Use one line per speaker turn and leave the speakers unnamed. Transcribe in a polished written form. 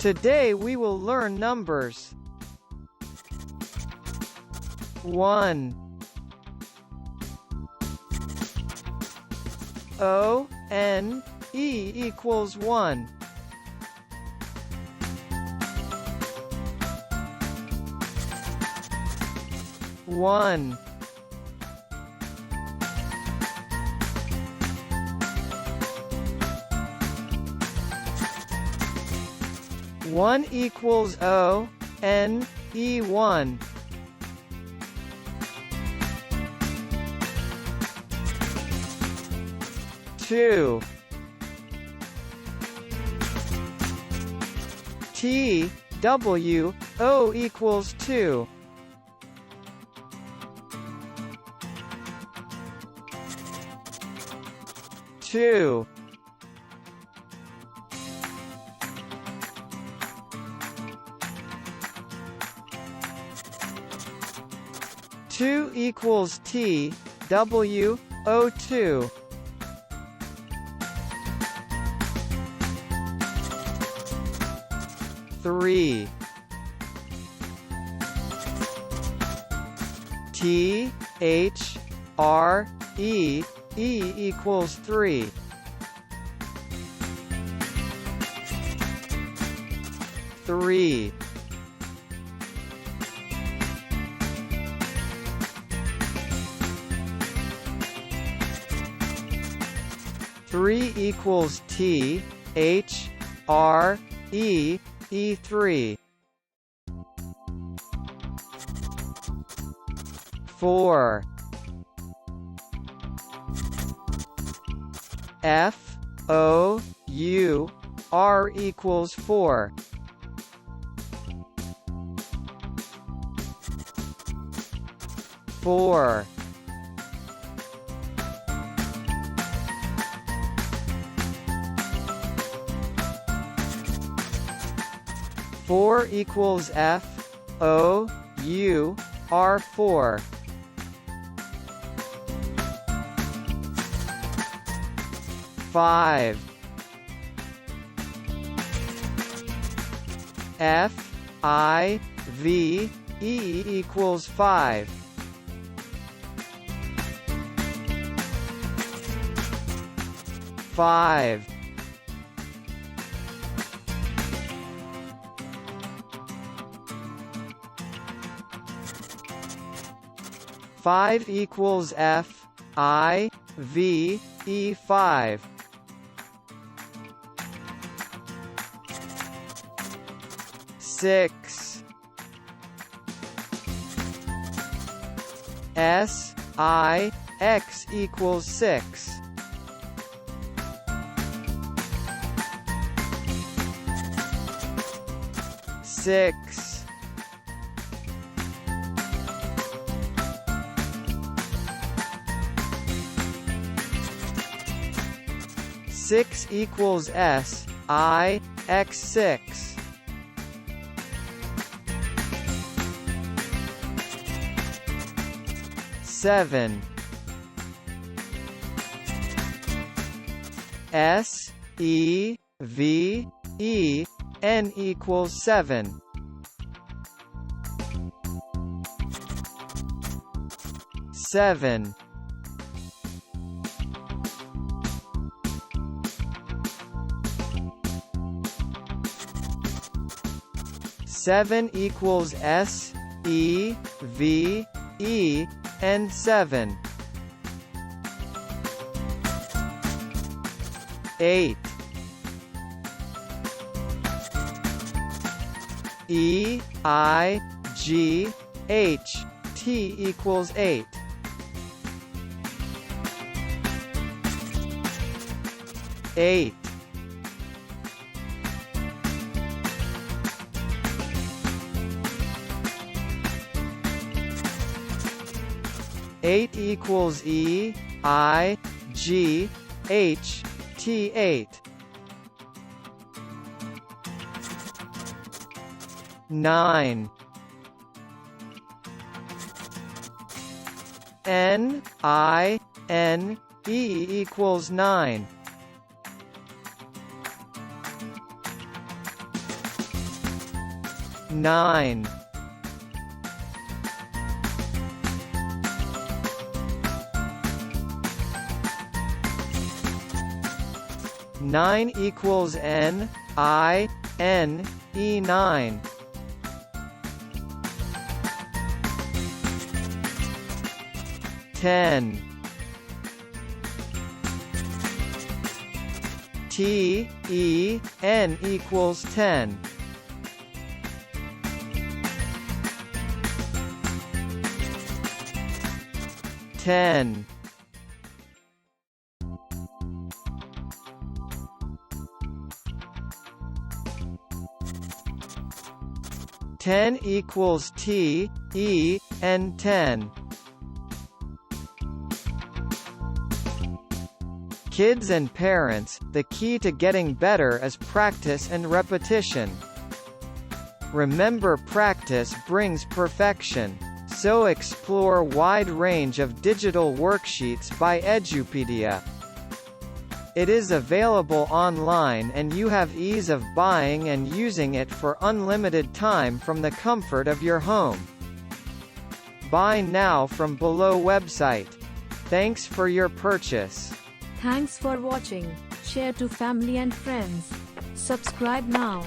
Today we will learn numbers. 1 O N E equals 1. 1 1 equals O N E 1. 2 T W O equals 2. 2 2 equals T W O 2. 3 T H R E equals 3. 3 3 equals T H R E 3. 4 F O U R equals 4. 4 4 equals F O U R 4. 5 F I V E equals 5. 5 5 equals F I V E 5. 6 S I X equals 6. 6 6 equals S I X 6. 7 S E V E N equals 7. 7 7 equals S E V E N 7. 8 E I G H T equals 8. 8 8 equals E I G H T 8. 9 N I N E equals 9. 9. 9 equals N, I, N, E 9. 10. T, E, N equals 10. 10. 10 equals T, E, N 10. Kids and parents, the key to getting better is practice and repetition. Remember, practice brings perfection. So explore wide range of digital worksheets by Edupedia. It is available online and you have ease of buying and using it for unlimited time from the comfort of your home. Buy now from below website. Thanks for your purchase.
Thanks for watching. Share to family and friends. Subscribe now.